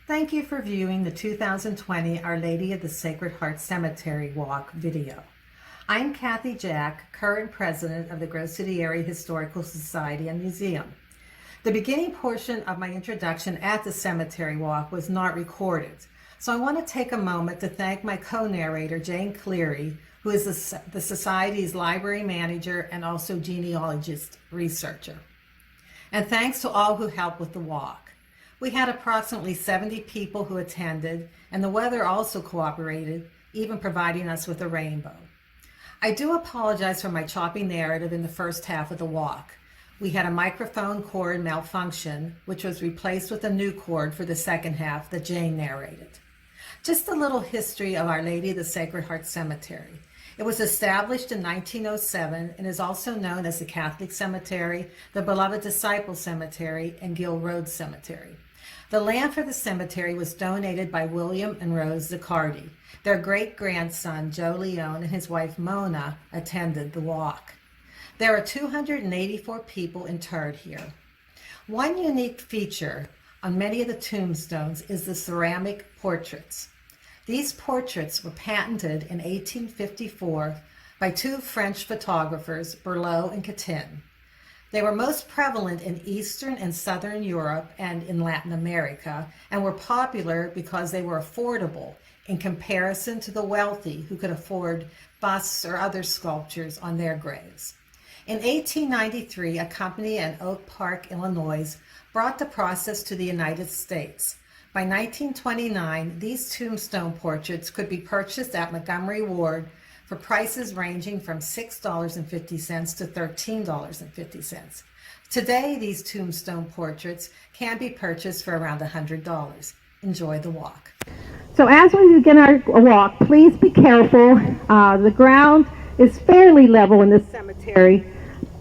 Thank you for viewing the 2020 Our Lady of the Sacred Heart Cemetery Walk video. I'm Kathy Jack, current president of the Grove City Area Historical Society and Museum. The beginning portion of my introduction at the cemetery walk was not recorded, so I want to take a moment to thank my co-narrator, Jane Cleary, who is the Society's library manager and also genealogist researcher. And thanks to all who helped with the walk. We had approximately 70 people who attended, and the weather also cooperated, even providing us with a rainbow. I do apologize for my choppy narrative in the first half of the walk. We had a microphone cord malfunction, which was replaced with a new cord for the second half that Jane narrated. Just a little history of Our Lady of the Sacred Heart Cemetery. It was established in 1907 and is also known as the Catholic Cemetery, the Beloved Disciple Cemetery, and Gill Road Cemetery. The land for the cemetery was donated by William and Rose Zaccardi. Their great-grandson, Joe Leone, and his wife, Mona, attended the walk. There are 284 people interred here. One unique feature on many of the tombstones is the ceramic portraits. These portraits were patented in 1854 by two French photographers, Berlot and Catin. They were most prevalent in Eastern and Southern Europe and in Latin America, and were popular because they were affordable in comparison to the wealthy who could afford busts or other sculptures on their graves. In 1893, a company in Oak Park, Illinois, brought the process to the United States. By 1929, these tombstone portraits could be purchased at Montgomery Ward for prices ranging from $6.50 to $13.50. Today, these tombstone portraits can be purchased for around $100. Enjoy the walk. So as we begin our walk, please be careful. The ground is fairly level in this cemetery,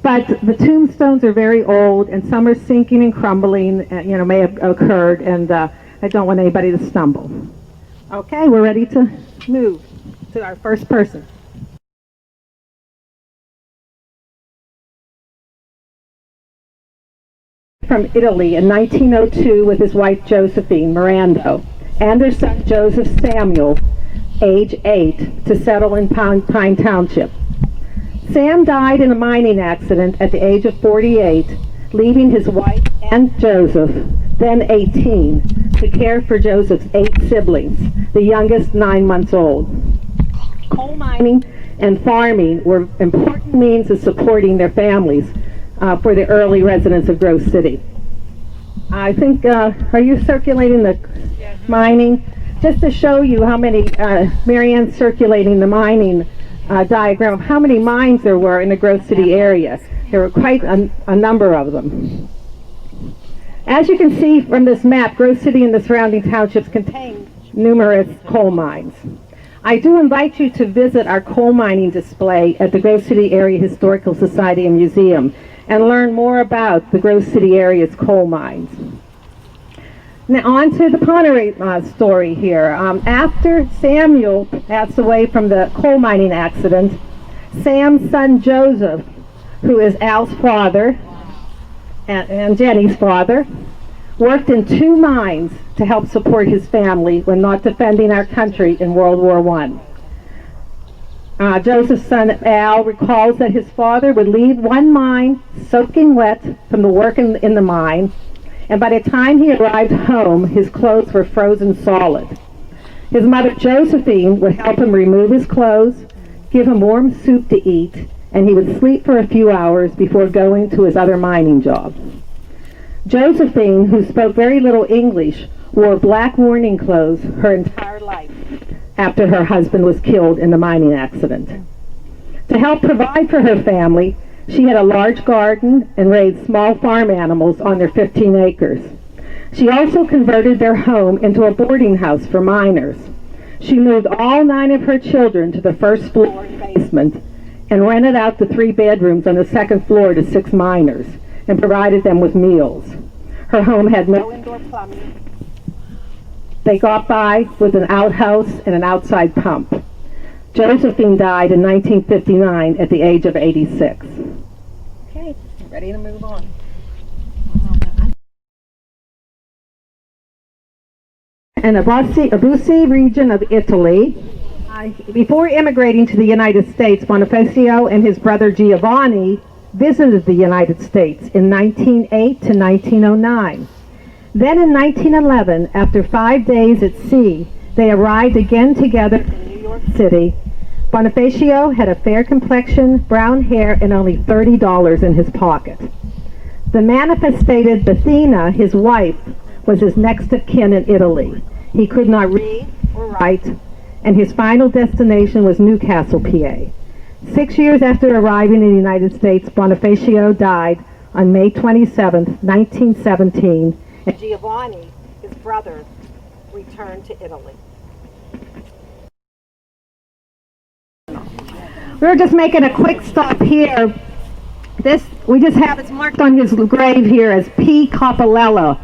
but the tombstones are very old and some are sinking and crumbling, may have occurred, and I don't want anybody to stumble. Okay, we're ready to move to our first person. From Italy in 1902 with his wife Josephine Mirando and their son Joseph Samuel, age 8, to settle in Pine Township. Sam died in a mining accident at the age of 48, leaving his wife and Joseph, then 18, to care for Joseph's 8 siblings, the youngest 9 months old. Coal mining and farming were important means of supporting their families for the early residents of Grove City. I think, are you circulating the mining? Just to show you how many, Marianne's circulating the mining diagram of how many mines there were in the Grove City area. There were quite a number of them. As you can see from this map, Grove City and the surrounding townships contain numerous coal mines. I do invite you to visit our coal mining display at the Grove City Area Historical Society and Museum and learn more about the Grove City area's coal mines. Now on to the Poneray story here. After Samuel passed away from the coal mining accident, Sam's son Joseph, who is Al's father and Jenny's father, worked in 2 mines to help support his family when not defending our country in World War I. Joseph's son Al recalls that his father would leave one mine soaking wet from the work in the mine, and by the time he arrived home, his clothes were frozen solid. His mother Josephine would help him remove his clothes, give him warm soup to eat, and he would sleep for a few hours before going to his other mining job. Josephine, who spoke very little English, wore black mourning clothes her entire life after her husband was killed in the mining accident. To help provide for her family, she had a large garden and raised small farm animals on their 15 acres. She also converted their home into a boarding house for miners. She moved all 9 of her children to the first floor and basement and rented out the 3 bedrooms on the second floor to 6 miners and provided them with meals. Her home had no indoor plumbing. They got by with an outhouse and an outside pump. Josephine died in 1959 at the age of 86. Okay, ready to move on. in Abruzzi region of Italy. Before immigrating to the United States, Bonifacio and his brother Giovanni visited the United States in 1908 to 1909. Then in 1911, after 5 days at sea, they arrived again together in New York City. Bonifacio had a fair complexion, brown hair, and only $30 in his pocket. The manifested Bethina, his wife, was his next of kin in Italy. He could not read or write, and his final destination was Newcastle, PA. 6 years after arriving in the United States, Bonifacio died on May 27, 1917, and Giovanni, his brother, returned to Italy. We're just making a quick stop here. We just have it's marked on his grave here as P. Coppolella.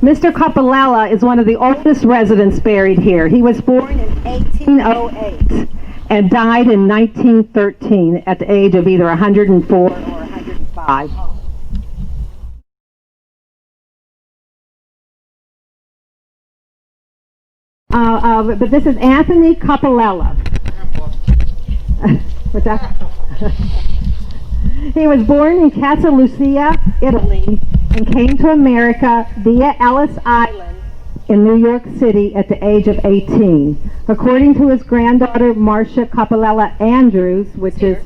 Mr. Coppolella is one of the oldest residents buried here. He was born in 1808 and died in 1913 at the age of either 104 or 105. But this is Anthony Coppolella. What's that? He was born in Casa Lucia, Italy, and came to America via Ellis Island in New York City at the age of 18. According to his granddaughter, Marcia Coppolella Andrews, which is,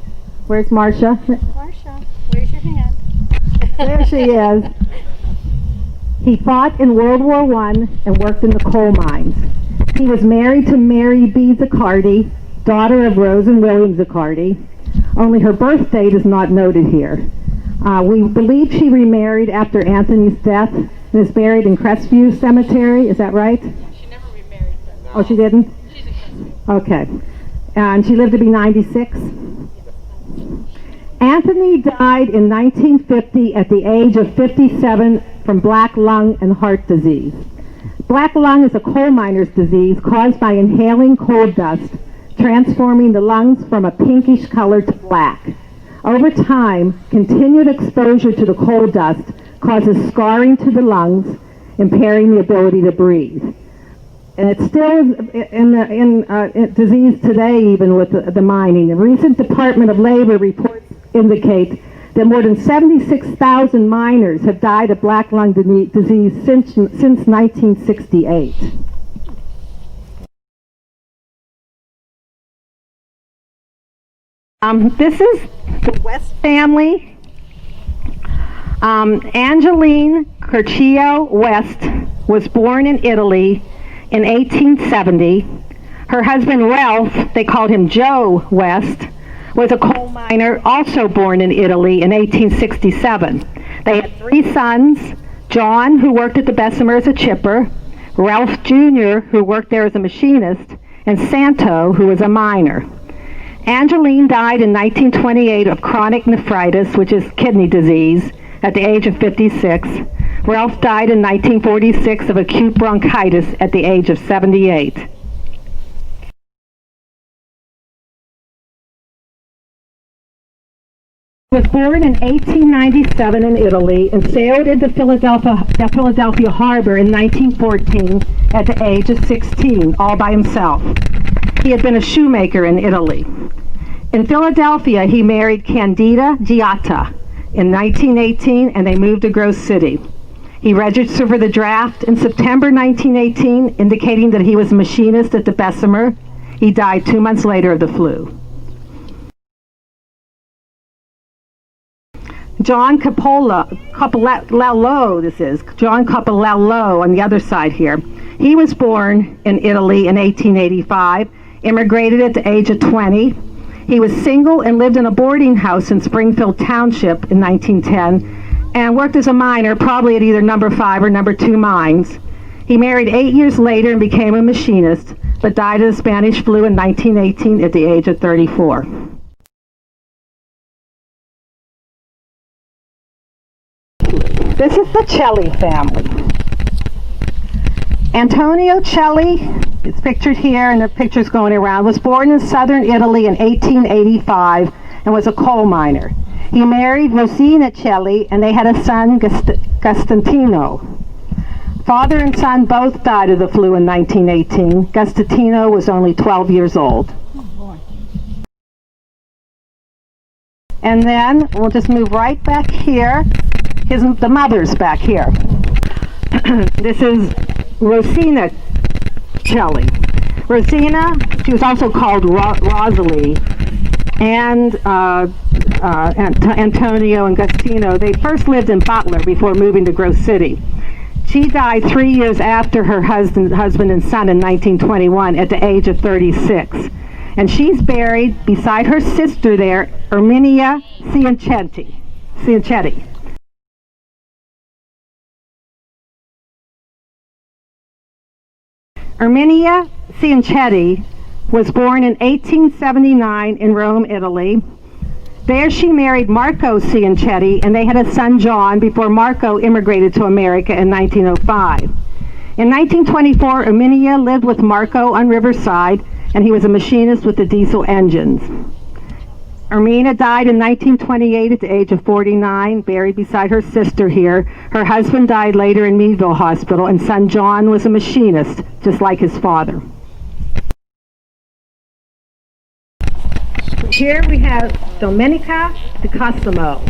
where's Marcia? Marcia, where's your hand? There she is. He fought in World War I and worked in the coal mines. He was married to Mary B. Zaccardi, daughter of Rose and William Zaccardi. Only her birth date is not noted here. We believe she remarried after Anthony's death and is buried in Crestview Cemetery. Is that right? She never remarried. No. Oh, she didn't? She's a Christian. Okay. And she lived to be 96. Anthony died in 1950 at the age of 57 from black lung and heart disease. Black lung is a coal miner's disease caused by inhaling coal dust, transforming the lungs from a pinkish color to black. Over time, continued exposure to the coal dust causes scarring to the lungs, impairing the ability to breathe. And it's still in disease today, even with the mining. The recent Department of Labor reports indicate that more than 76,000 miners have died of black lung disease since 1968. This is the West family. Angeline Curcio West was born in Italy in 1870. Her husband Ralph, they called him Joe West, was a coal miner also born in Italy in 1867. They had 3 sons, John, who worked at the Bessemer as a chipper, Ralph Jr., who worked there as a machinist, and Santo, who was a miner. Angeline died in 1928 of chronic nephritis, which is kidney disease, at the age of 56. Ralph died in 1946 of acute bronchitis at the age of 78. He was born in 1897 in Italy and sailed into Philadelphia Harbor in 1914 at the age of 16, all by himself. He had been a shoemaker in Italy. In Philadelphia, he married Candida Giatta in 1918, and they moved to Grove City. He registered for the draft in September 1918, indicating that he was a machinist at the Bessemer. He died 2 months later of the flu. John Coppolello, this is John Coppolello on the other side here. He was born in Italy in 1885, immigrated at the age of 20. He was single and lived in a boarding house in Springfield Township in 1910 and worked as a miner, probably at either number 5 or number 2 mines. He married 8 years later and became a machinist, but died of the Spanish flu in 1918 at the age of 34. This is the Celli family. Antonio Celli is pictured here, and the picture's going around, was born in southern Italy in 1885 and was a coal miner. He married Rosina Celli, and they had a son, Costantino. Father and son both died of the flu in 1918. Gustatino was only 12 years old. And then we'll just move right back here. The mother's back here. This is Rosina Celli. Rosina, she was also called Rosalie, and Antonio and Gustino, they first lived in Butler before moving to Grove City. She died 3 years after her husband and son in 1921 at the age of 36. And she's buried beside her sister there, Erminia Ciancetti. Erminia Ciancetti was born in 1879 in Rome, Italy. There she married Marco Ciancetti, and they had a son, John, before Marco immigrated to America in 1905. In 1924, Erminia lived with Marco on Riverside, and he was a machinist with the diesel engines. Ermina died in 1928 at the age of 49, buried beside her sister here. Her husband died later in Meadville Hospital, and son John was a machinist, just like his father. Here we have Domenica Di Cosimo.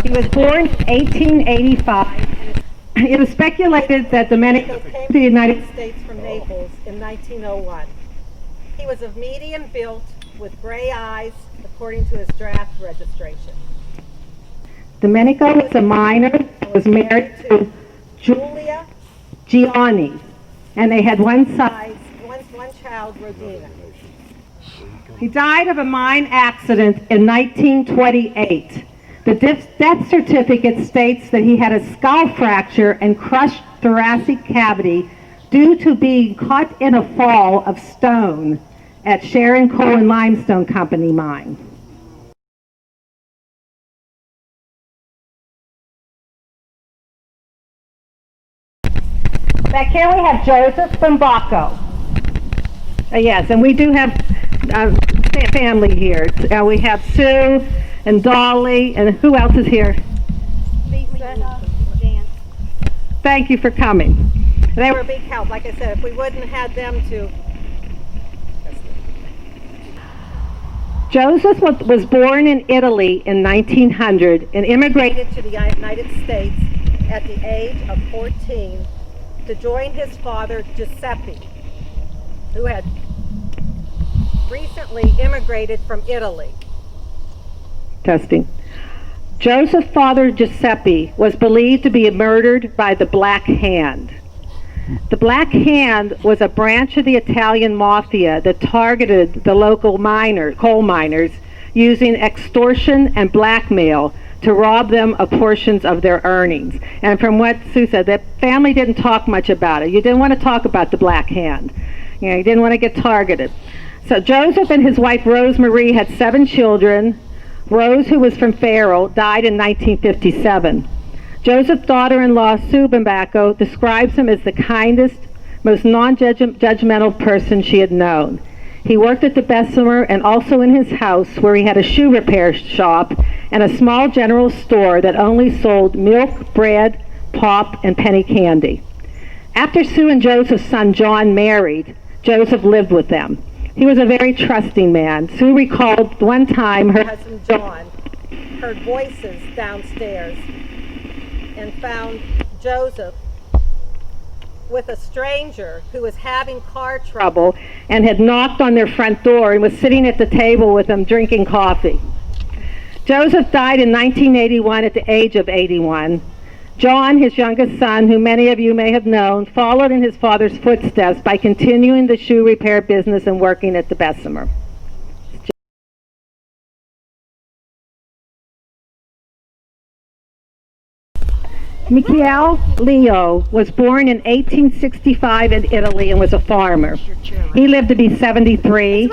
He was born in 1885. It was speculated that Domenico came to the United States from Naples in 1901. He was of medium build with gray eyes, according to his draft registration. Domenico was a minor and was married to Julia Gianni, and they had one child, Rodina. He died of a mine accident in 1928. The death certificate states that he had a skull fracture and crushed thoracic cavity due to being caught in a fall of stone at Sharon Coal and Limestone Company mine. Back here we have Joseph Bambacco. Yes, and we do have family here. We have Sue and Dolly, and who else is here? Lisa, Dan. Thank you for coming. They were a big help. Like I said, if we wouldn't have had them to... Joseph was born in Italy in 1900 and immigrated to the United States at the age of 14 to join his father, Giuseppe, who had recently immigrated from Italy. Testing. Joseph's father, Giuseppe, was believed to be murdered by the Black Hand. The Black Hand was a branch of the Italian mafia that targeted the local coal miners, using extortion and blackmail to rob them of portions of their earnings. And from what Sue said, the family didn't talk much about it. You didn't want to talk about the Black Hand. You know, you didn't want to get targeted. So Joseph and his wife Rose Marie had 7 children. Rose, who was from Farrell, died in 1957. Joseph's daughter-in-law, Sue Bambacco, describes him as the kindest, most non-judgmental person she had known. He worked at the Bessemer and also in his house, where he had a shoe repair shop and a small general store that only sold milk, bread, pop, and penny candy. After Sue and Joseph's son John married, Joseph lived with them. He was a very trusting man. Sue recalled one time her husband John heard voices downstairs and found Joseph with a stranger who was having car trouble and had knocked on their front door and was sitting at the table with them drinking coffee. Joseph died in 1981 at the age of 81. John, his youngest son, who many of you may have known, followed in his father's footsteps by continuing the shoe repair business and working at the Bessemer. Michele Leo was born in 1865 in Italy and was a farmer. He lived to be 73.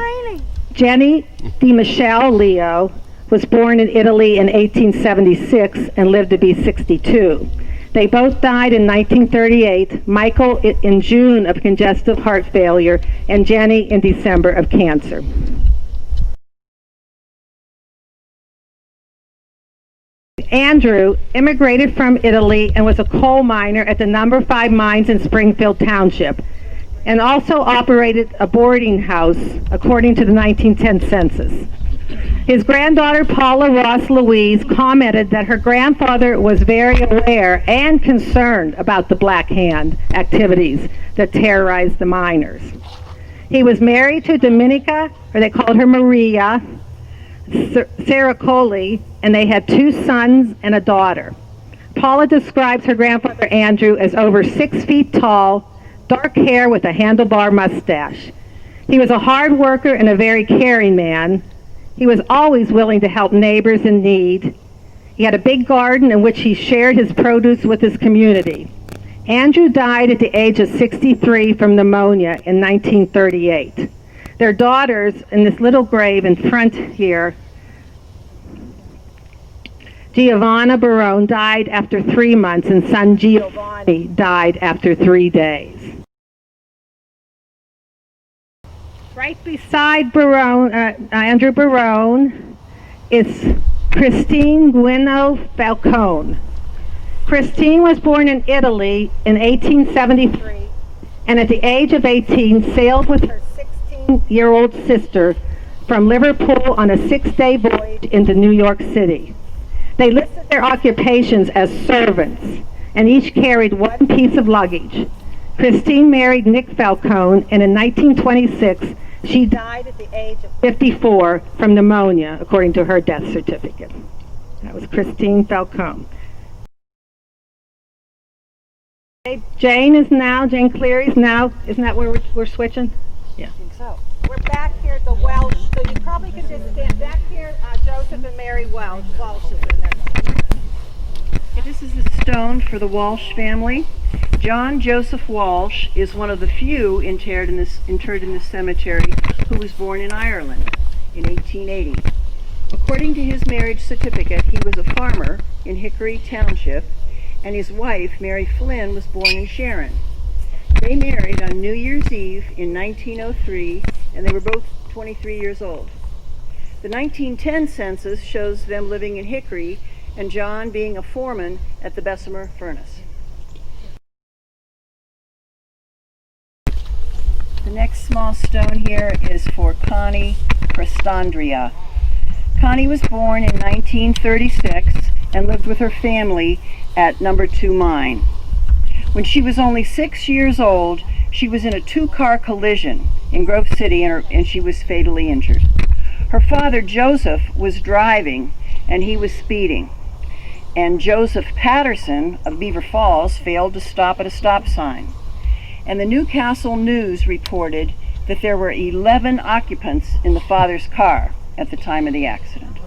Jenny DiMichele Leo was born in Italy in 1876 and lived to be 62. They both died in 1938, Michael in June of congestive heart failure and Jenny in December of cancer. 18 Andrew immigrated from Italy and was a coal miner at the number 5 mines in Springfield Township, and also operated a boarding house according to the 1910 census. His granddaughter Paula Ross Louise commented that her grandfather was very aware and concerned about the Black Hand activities that terrorized the miners. He was married to Dominica, or they called her Maria, Saracoli, and they had 2 sons and a daughter. Paula describes her grandfather Andrew as over 6 feet tall, dark hair with a handlebar mustache. He was a hard worker and a very caring man. He was always willing to help neighbors in need. He had a big garden in which he shared his produce with his community. Andrew died at the age of 63 from pneumonia in 1938. Their daughters, in this little grave in front here, Giovanna Barone died after 3 months, and son Giovanni died after 3 days. Right beside Andrew Barone is Christine Guino Falcone. Christine was born in Italy in 1873, and at the age of 18 sailed with her 16-year-old sister from Liverpool on a 6-day voyage into New York City. They listed their occupations as servants, and each carried 1 piece of luggage. Christine married Nick Falcone, and in 1926, she died at the age of 54 from pneumonia, according to her death certificate. That was Christine Falcone. Jane Cleary is now, isn't that where we're switching? Yeah. I think so. We're back here at the Welsh, so you probably could just stand back here. Joseph and Mary Welsh is in there. This is the stone for the Walsh family. John Joseph Walsh is one of the few interred in this cemetery who was born in Ireland in 1880. According to his marriage certificate, he was a farmer in Hickory Township, and his wife, Mary Flynn, was born in Sharon. They married on New Year's Eve in 1903, and they were both 23 years old. The 1910 census shows them living in Hickory, and John being a foreman at the Bessemer furnace. The next small stone here is for Connie Crestandria. Connie was born in 1936 and lived with her family at number 2 mine. When she was only 6 years old, she was in a 2-car collision in Grove City, and she was fatally injured. Her father, Joseph, was driving, and he was speeding. And Joseph Patterson of Beaver Falls failed to stop at a stop sign. And the Newcastle News reported that there were 11 occupants in the father's car at the time of the accident.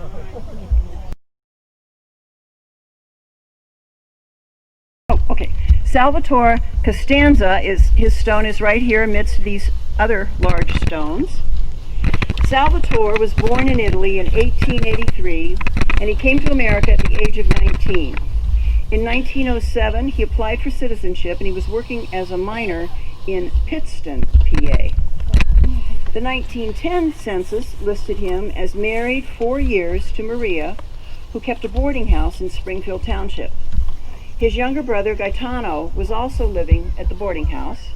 Oh, okay. Salvatore Costanza, his stone is right here amidst these other large stones. Salvatore was born in Italy in 1883, and he came to America at the age of 19. In 1907, he applied for citizenship, and he was working as a miner in Pittston, PA. The 1910 census listed him as married 4 years to Maria, who kept a boarding house in Springfield Township. His younger brother, Gaetano, was also living at the boarding house,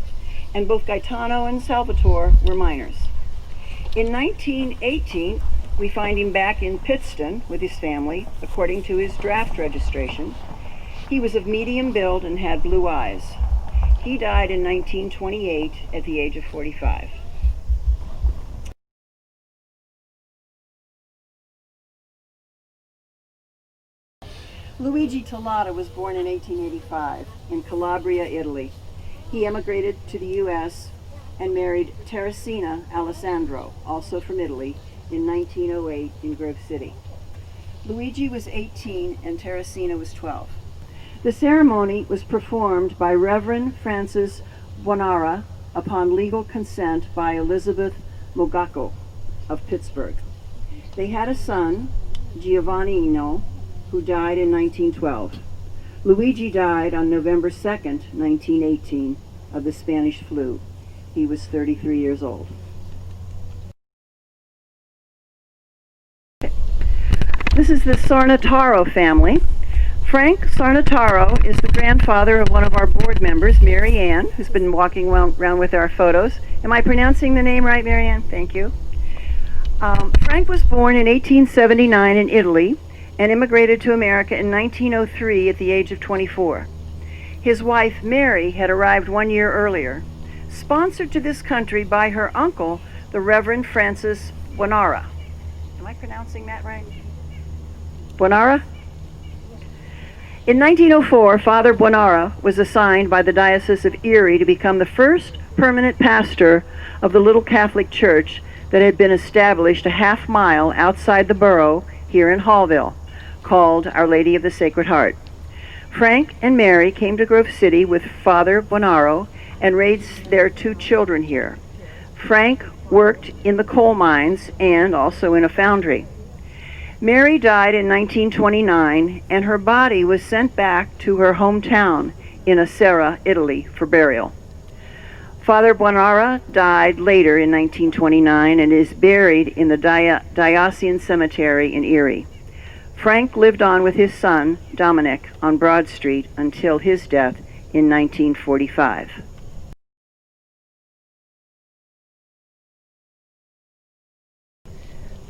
and both Gaetano and Salvatore were miners. In 1918, we find him back in Pittston with his family, according to his draft registration. He was of medium build and had blue eyes. He died in 1928 at the age of 45. Luigi Tallata was born in 1885 in Calabria, Italy. He emigrated to the U.S. and married Teresina Alessandro, also from Italy, in 1908 in Grove City. Luigi was 18 and Teresina was 12. The ceremony was performed by Reverend Francis Buonara upon legal consent by Elizabeth Mogacco of Pittsburgh. They had a son, Giovannino, who died in 1912. Luigi died on November 2nd, 1918, of the Spanish flu. He was 33 years old. This is the Sornataro family. Frank Sarnataro is the grandfather of one of our board members, Mary Ann, who's been walking around with our photos. Am I pronouncing the name right, Mary Ann? Thank you. Frank was born in 1879 in Italy and immigrated to America in 1903 at the age of 24. His wife, Mary, had arrived 1 year earlier, sponsored to this country by her uncle, the Reverend Francis Buonara. Am I pronouncing that right? Buonara? In 1904, Father Buonara was assigned by the Diocese of Erie to become the first permanent pastor of the little Catholic church that had been established a half-mile outside the borough here in Hallville, called Our Lady of the Sacred Heart. Frank and Mary came to Grove City with Father Buonaro and raised their 2 children here. Frank worked in the coal mines and also in a foundry. Mary died in 1929, and her body was sent back to her hometown in Acera, Italy, for burial. Father Buonara died later in 1929 and is buried in the Diocesan Cemetery in Erie. Frank lived on with his son, Dominic, on Broad Street until his death in 1945.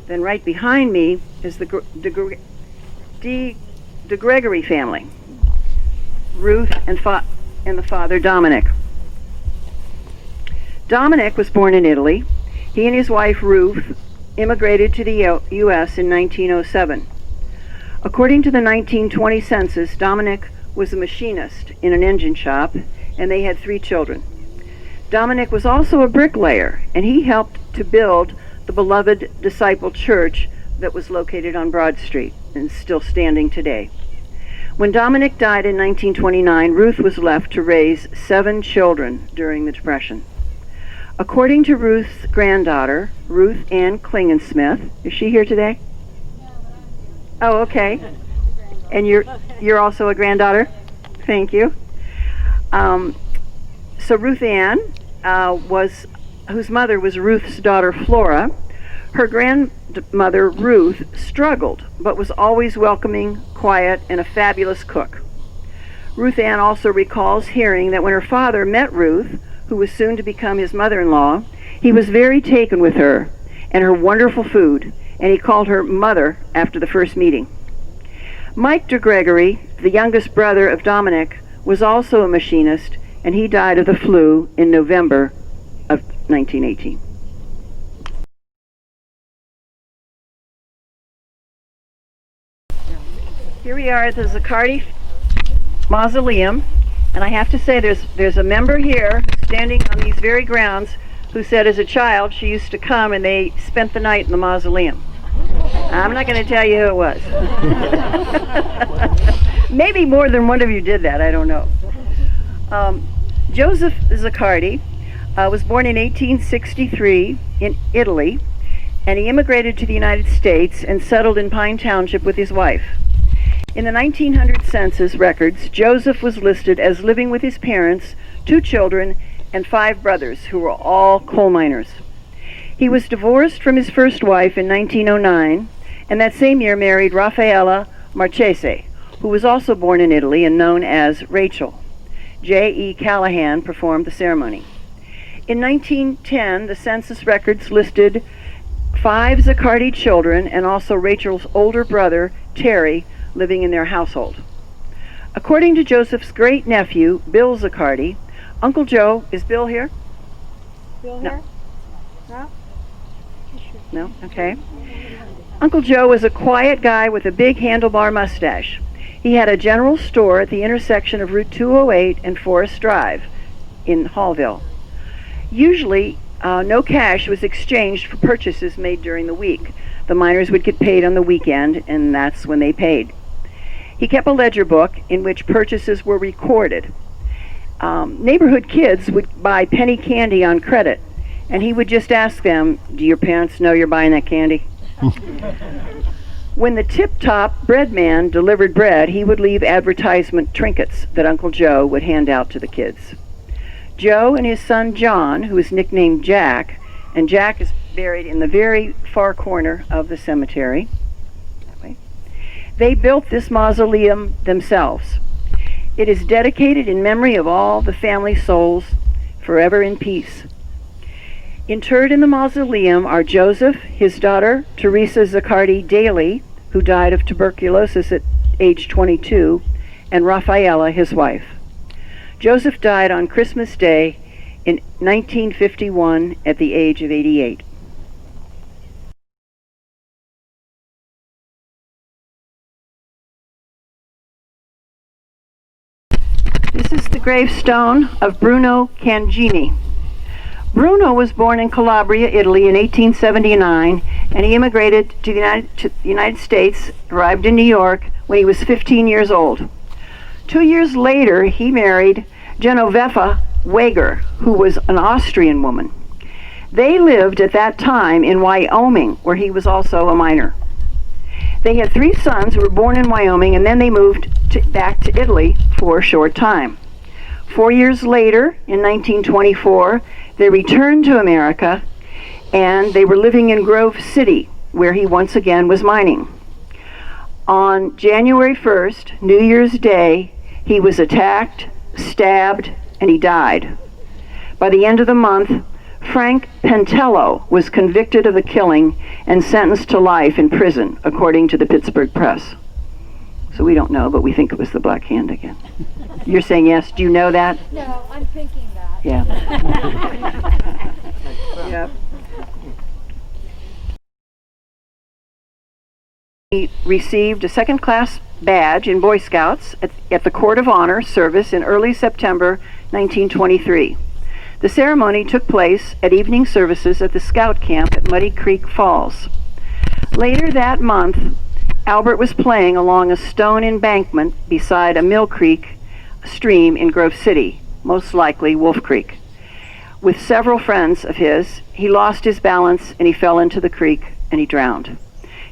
Then right behind me is the De Gregory family, Ruth and the father Dominic. Dominic was born in Italy. He and his wife Ruth immigrated to the U.S. in 1907. According to the 1920 census, Dominic was a machinist in an engine shop, and they had 3 children. Dominic was also a bricklayer, and he helped to build the beloved Disciple Church that was located on Broad Street and is still standing today. When Dominic died in 1929, Ruth was left to raise 7 children during the Depression. According to Ruth's granddaughter, Ruth Ann Klingensmith, is she here today? Oh, okay. And you're also a granddaughter? Thank you. So Ruth Ann whose mother was Ruth's daughter Flora. Her grandmother Ruth struggled, but was always welcoming, quiet, and a fabulous cook. Ruth Ann also recalls hearing that when her father met Ruth, who was soon to become his mother-in-law, he was very taken with her and her wonderful food, and he called her mother after the first meeting. Mike De Gregory, the youngest brother of Dominic, was also a machinist, and he died of the flu in November of 1918. Here we are at the Zaccardi Mausoleum, and I have to say there's a member here standing on these very grounds who said as a child she used to come and they spent the night in the mausoleum. I'm not going to tell you who it was. Maybe more than one of you did that, I don't know. Joseph Zaccardi was born in 1863 in Italy, and he immigrated to the United States and settled in Pine Township with his wife. In the 1900 census records, Joseph was listed as living with his parents, 2 children, and 5 brothers who were all coal miners. He was divorced from his first wife in 1909, and that same year married Raffaella Marchese, who was also born in Italy and known as Rachel. J.E. Callahan performed the ceremony. In 1910, the census records listed 5 Zaccardi children and also Rachel's older brother, Terry, living in their household. According to Joseph's great-nephew, Bill Zaccardi, Uncle Joe, is Bill here? Bill No. here? No? No? Okay. Uncle Joe was a quiet guy with a big handlebar mustache. He had a general store at the intersection of Route 208 and Forest Drive in Hallville. Usually, no cash was exchanged for purchases made during the week. The miners would get paid on the weekend, and that's when they paid. He kept a ledger book in which purchases were recorded. Neighborhood kids would buy penny candy on credit, and he would just ask them, "Do your parents know you're buying that candy?" When the tip-top bread man delivered bread, he would leave advertisement trinkets that Uncle Joe would hand out to the kids. Joe and his son John, who is nicknamed Jack, and Jack is buried in the very far corner of the cemetery. That way. They built this mausoleum themselves. It is dedicated in memory of all the family souls, forever in peace. Interred in the mausoleum are Joseph, his daughter, Teresa Zaccardi Daly, who died of tuberculosis at age 22, and Rafaela, his wife. Joseph died on Christmas Day in 1951 at the age of 88. This is the gravestone of Bruno Cangini. Bruno was born in Calabria, Italy in 1879, and he immigrated to the United States, arrived in New York when he was 15 years old. 2 years later, he married Genovefa Wager, who was an Austrian woman. They lived at that time in Wyoming, where he was also a miner. They had 3 sons who were born in Wyoming, and then they moved back to Italy for a short time. 4 years later, in 1924, they returned to America, and they were living in Grove City, where he once again was mining. On January 1st, New Year's Day, he was attacked, stabbed, and he died. By the end of the month, Frank Pentello was convicted of the killing and sentenced to life in prison, according to the Pittsburgh Press. So we don't know, but we think it was the Black Hand again. You're saying yes? Do you know that? No, I'm thinking that. Yeah. Yep. He received a second-class badge in Boy Scouts at the Court of Honor service in early September 1923. The ceremony took place at evening services at the Scout Camp at Muddy Creek Falls. Later that month, Albert was playing along a stone embankment beside a Mill Creek stream in Grove City, most likely Wolf Creek. With several friends of his, he lost his balance and he fell into the creek and he drowned.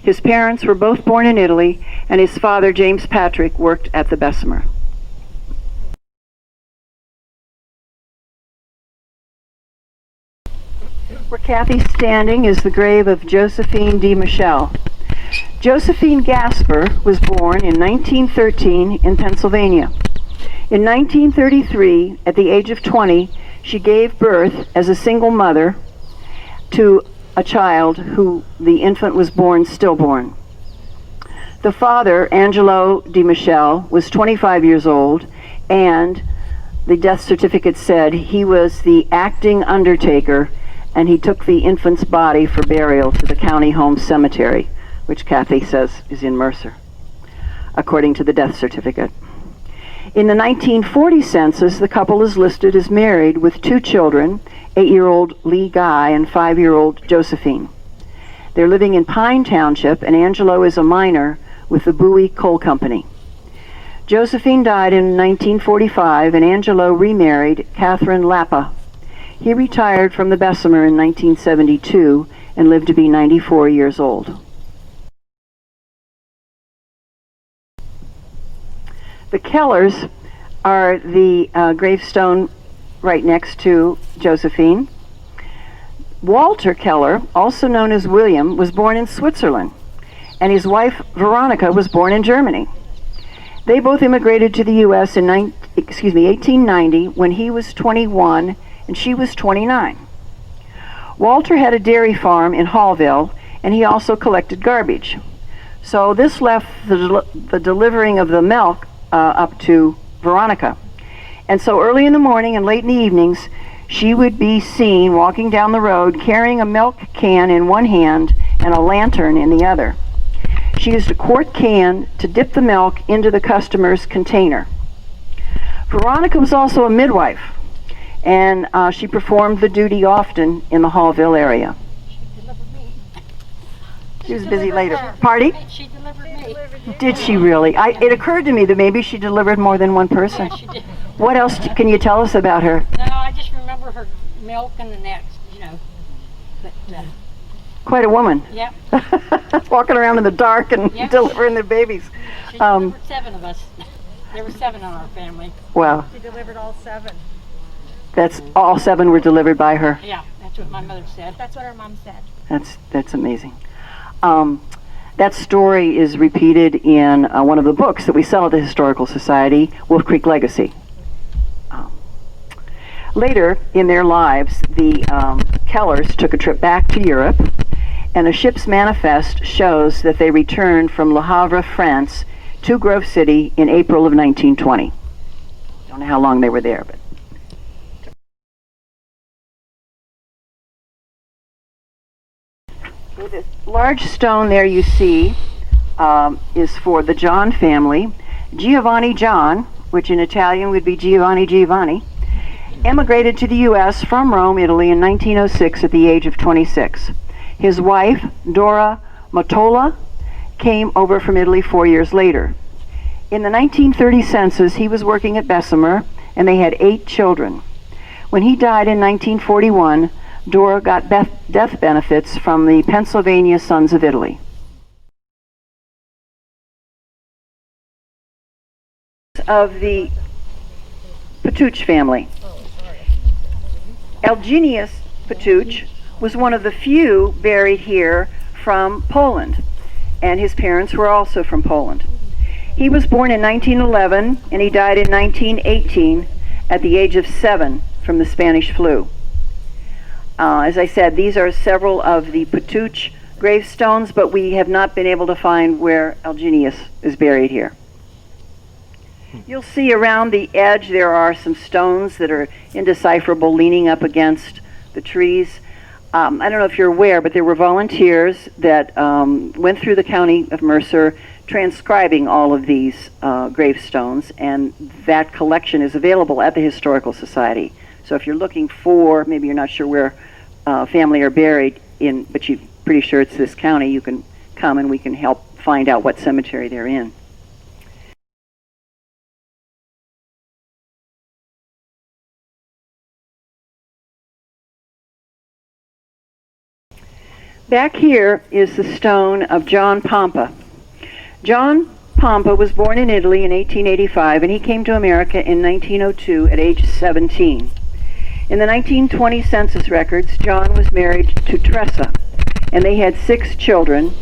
His parents were both born in Italy, and his father, James Patrick, worked at the Bessemer. Where Kathy's standing is the grave of Josephine de Michel. Josephine Gasper was born in 1913 in Pennsylvania. In 1933, at the age of 20, she gave birth as a single mother to a child who the infant was born stillborn. The father, Angelo de Michel, was 25 years old, and the death certificate said he was the acting undertaker, and he took the infant's body for burial to the county home cemetery, which Kathy says is in Mercer, according to the death certificate. In the 1940 census, the couple is listed as married with 2 children, 8-year-old Lee Guy and 5-year-old Josephine. They're living in Pine Township, and Angelo is a miner with the Bowie Coal Company. Josephine died in 1945, and Angelo remarried Catherine Lappa. He retired from the Bessemer in 1972 and lived to be 94 years old. The Kellers are the gravestone right next to Josephine. Walter Keller, also known as William, was born in Switzerland, and his wife Veronica was born in Germany. They both immigrated to the U.S. in 1890 when he was 21 and she was 29. Walter had a dairy farm in Hallville, and he also collected garbage. So this left the delivering of the milk up to Veronica. And so early in the morning and late in the evenings, she would be seen walking down the road carrying a milk can in one hand and a lantern in the other. She used a quart can to dip the milk into the customer's container. Veronica was also a midwife, and she performed the duty often in the Hallville area. She was busy later. Party? She delivered me. Did she really? It occurred to me that maybe she delivered more than one person. Yeah, she did. What else can you tell us about her? No, I just remember her milk and the next, But, Quite a woman. yep, Walking around in the dark and Yep. delivering the babies. she delivered 7 of us. There were 7 in our family. Wow. She delivered all 7. That's all 7 were delivered by her. Yeah, that's what my mother said. That's what her mom said. That's amazing. That story is repeated in one of the books that we sell at the Historical Society, Wolf Creek Legacy. Later in their lives, the Kellers took a trip back to Europe, and a ship's manifest shows that they returned from Le Havre, France, to Grove City in April of 1920. Don't know how long they were there, but. So this large stone there you see is for the John family. Giovanni John, which in Italian would be Giovanni, emigrated to the U.S. from Rome, Italy in 1906 at the age of 26. His wife, Dora Mottola, came over from Italy 4 years later. In the 1930 census, he was working at Bessemer, and they had 8 children. When he died in 1941, Dora got death benefits from the Pennsylvania Sons of Italy. Of the Patuch family. Eugenius Patuch was one of the few buried here from Poland, and his parents were also from Poland. He was born in 1911, and he died in 1918 at the age of 7 from the Spanish flu. As I said, these are several of the Patuch gravestones, but we have not been able to find where Eugenius is buried here. You'll see around the edge there are some stones that are indecipherable leaning up against the trees. I don't know if you're aware, but there were volunteers that went through the county of Mercer transcribing all of these gravestones, and that collection is available at the Historical Society. So if you're looking for, maybe you're not sure where family are buried in, but you're pretty sure it's this county, you can come and we can help find out what cemetery they're in. Back here is the stone of John Pompa. John Pompa was born in Italy in 1885, and he came to America in 1902 at age 17. In the 1920 census records, John was married to Teresa, and they had 6 children,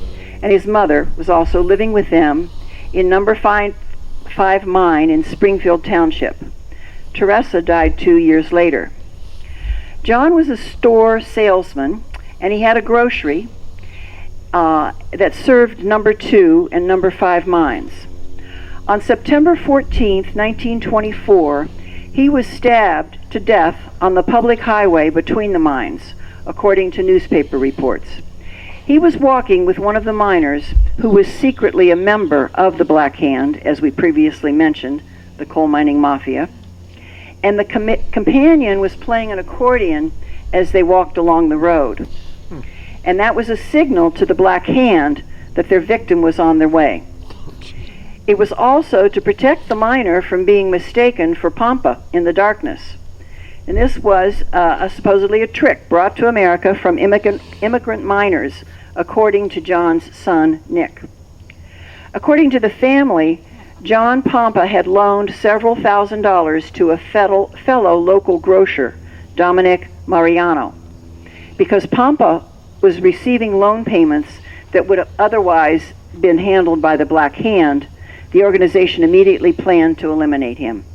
and his mother was also living with them in number 5 mine in Springfield Township. Teresa died 2 years later. John was a store salesman, and he had a grocery that served number 2 and number 5 mines. On September 14th, 1924, he was stabbed to death on the public highway between the mines, according to newspaper reports. He was walking with one of the miners who was secretly a member of the Black Hand, as we previously mentioned, the coal mining mafia, and the companion was playing an accordion as they walked along the road. And that was a signal to the Black Hand that their victim was on their way. It was also to protect the miner from being mistaken for Pompa in the darkness. And this was supposedly a trick brought to America from immigrant miners, according to John's son, Nick. According to the family, John Pompa had loaned several $1,000s to a fellow local grocer, Dominic Mariano. Because Pompa was receiving loan payments that would have otherwise been handled by the Black Hand, the organization immediately planned to eliminate him.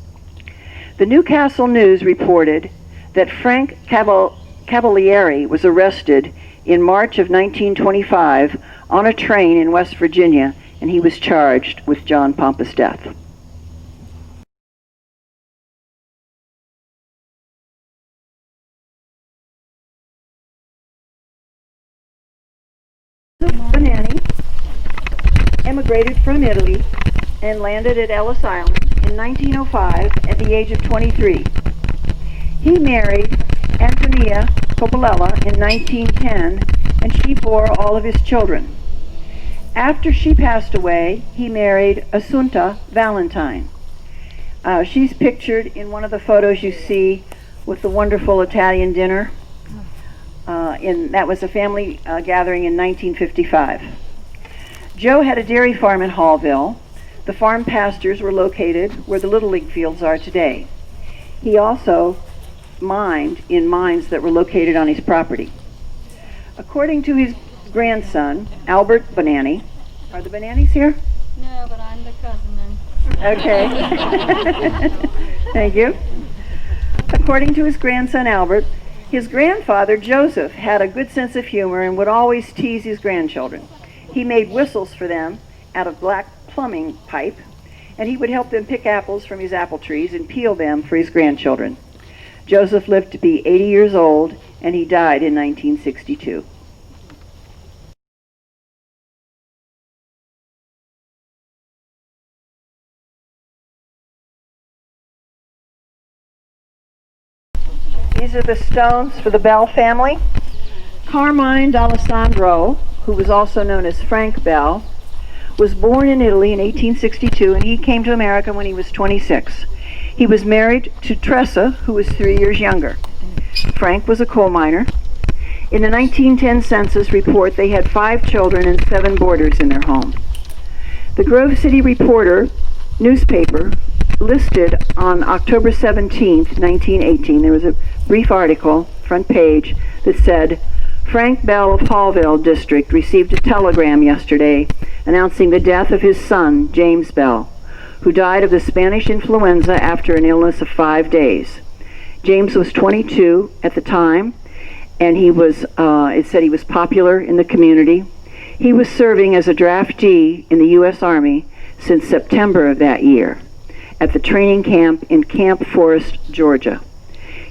The Newcastle News reported that Frank Cavalieri was arrested in March of 1925 on a train in West Virginia, and he was charged with John Pompa's death. Bonanni emigrated from Italy and landed at Ellis Island in 1905 at the age of 23. He married Antonia Coppola in 1910, and she bore all of his children. After she passed away, he married Assunta Valentine. She's pictured in one of the photos you see with the wonderful Italian dinner. That was a family gathering in 1955. Joe had a dairy farm in Hallville. The farm pastures were located where the Little League fields are today. He also mined in mines that were located on his property. According to his grandson, Albert Bonanni, Are the Bananis here? No, but I'm the cousin then. Okay. Thank you. According to his grandson Albert, his grandfather Joseph had a good sense of humor and would always tease his grandchildren. He made whistles for them out of black plumbing pipe, and he would help them pick apples from his apple trees and peel them for his grandchildren. Joseph lived to be 80 years old, and he died in 1962. These are the stones for the Bell family. Carmine D'Alessandro, who was also known as Frank Bell, was born in Italy in 1862, and he came to America when he was 26. He was married to Tressa, who was 3 years younger. Frank was a coal miner. In the 1910 census report, they had 5 children and 7 boarders in their home. The Grove City Reporter newspaper listed on October 17, 1918, there was a brief article, front page, that said, Frank Bell of Hallville District received a telegram yesterday announcing the death of his son, James Bell, who died of the Spanish influenza after an illness of 5 days. James was 22 at the time, and he was, it said he was popular in the community. He was serving as a draftee in the U.S. Army since September of that year at the training camp in Camp Forest, Georgia.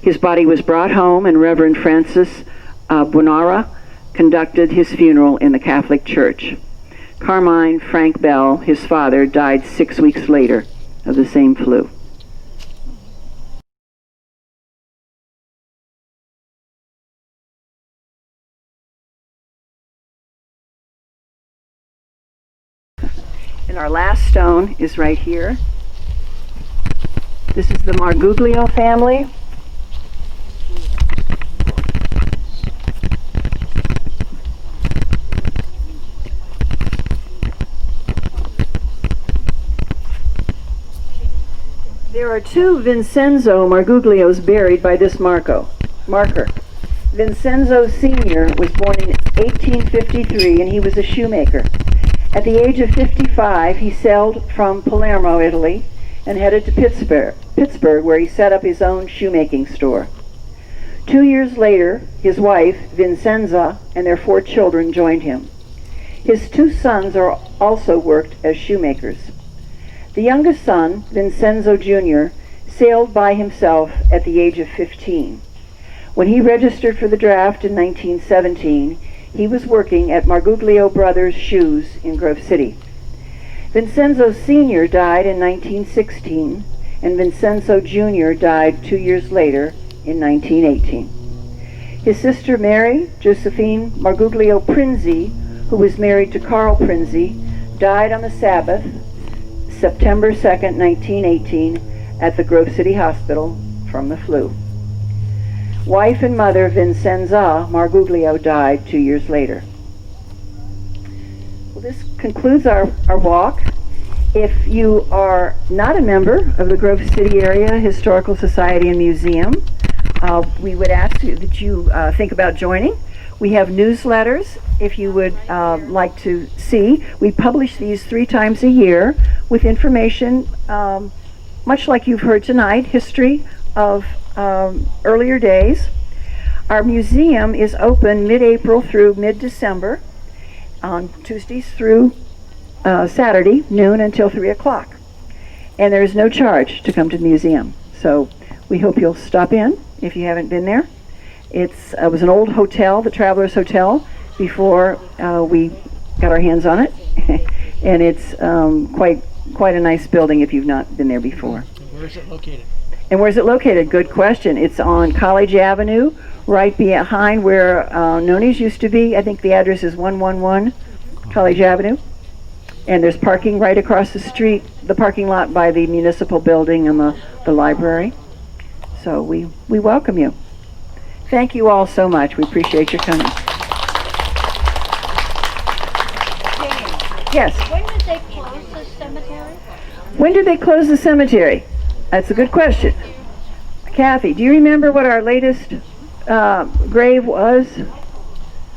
His body was brought home, and Reverend Francis Bonara conducted his funeral in the Catholic Church. Carmine Frank Bell, his father, died 6 weeks later of the same flu. And our last stone is right here. This is the Marguglio family. There are 2 Vincenzo Marguglios buried by this marker. Vincenzo Sr. was born in 1853, and he was a shoemaker. At the age of 55, he sailed from Palermo, Italy, and headed to Pittsburgh, where he set up his own shoemaking store. 2 years later, his wife, Vincenza, and their 4 children joined him. His 2 sons also worked as shoemakers. The youngest son, Vincenzo Jr., sailed by himself at the age of 15. When he registered for the draft in 1917, he was working at Marguglio Brothers Shoes in Grove City. Vincenzo Sr. died in 1916, and Vincenzo Jr. died 2 years later in 1918. His sister Mary Josephine Marguglio Prinzi, who was married to Carl Prinzi, died on the Sabbath, September 2nd, 1918, at the Grove City Hospital from the flu. Wife and mother Vincenza Marguglio died 2 years later. Well, this concludes our walk. If you are not a member of the Grove City Area Historical Society and Museum, we would ask that you think about joining. We have newsletters if you would like to see. We publish these 3 times a year with information, much like you've heard tonight, history of earlier days. Our museum is open mid-April through mid-December on Tuesdays through Saturday, noon until 3 o'clock. And there is no charge to come to the museum. So we hope you'll stop in if you haven't been there. It was an old hotel, the Travelers Hotel, before we got our hands on it. And it's quite a nice building if you've not been there before. Where is it located? And where's it located? Good question. It's on College Avenue, right behind where Noni's used to be. I think the address is 111 College Avenue. And there's parking right across the street, the parking lot by the municipal building and the library. So we welcome you. Thank you all so much. We appreciate your coming. Yes? When did they close the cemetery? When did they close the cemetery? That's a good question. Kathy, do you remember what our latest grave was? It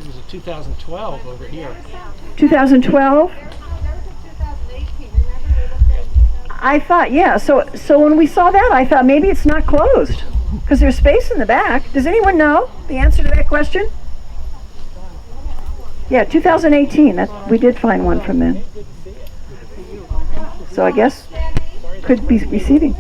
was a 2012 over here. 2012? I thought, yeah, so when we saw that, I thought maybe it's not closed, because there's space in the back. Does anyone know the answer to that question? Yeah, 2018, we did find one from then. So I guess could be receiving.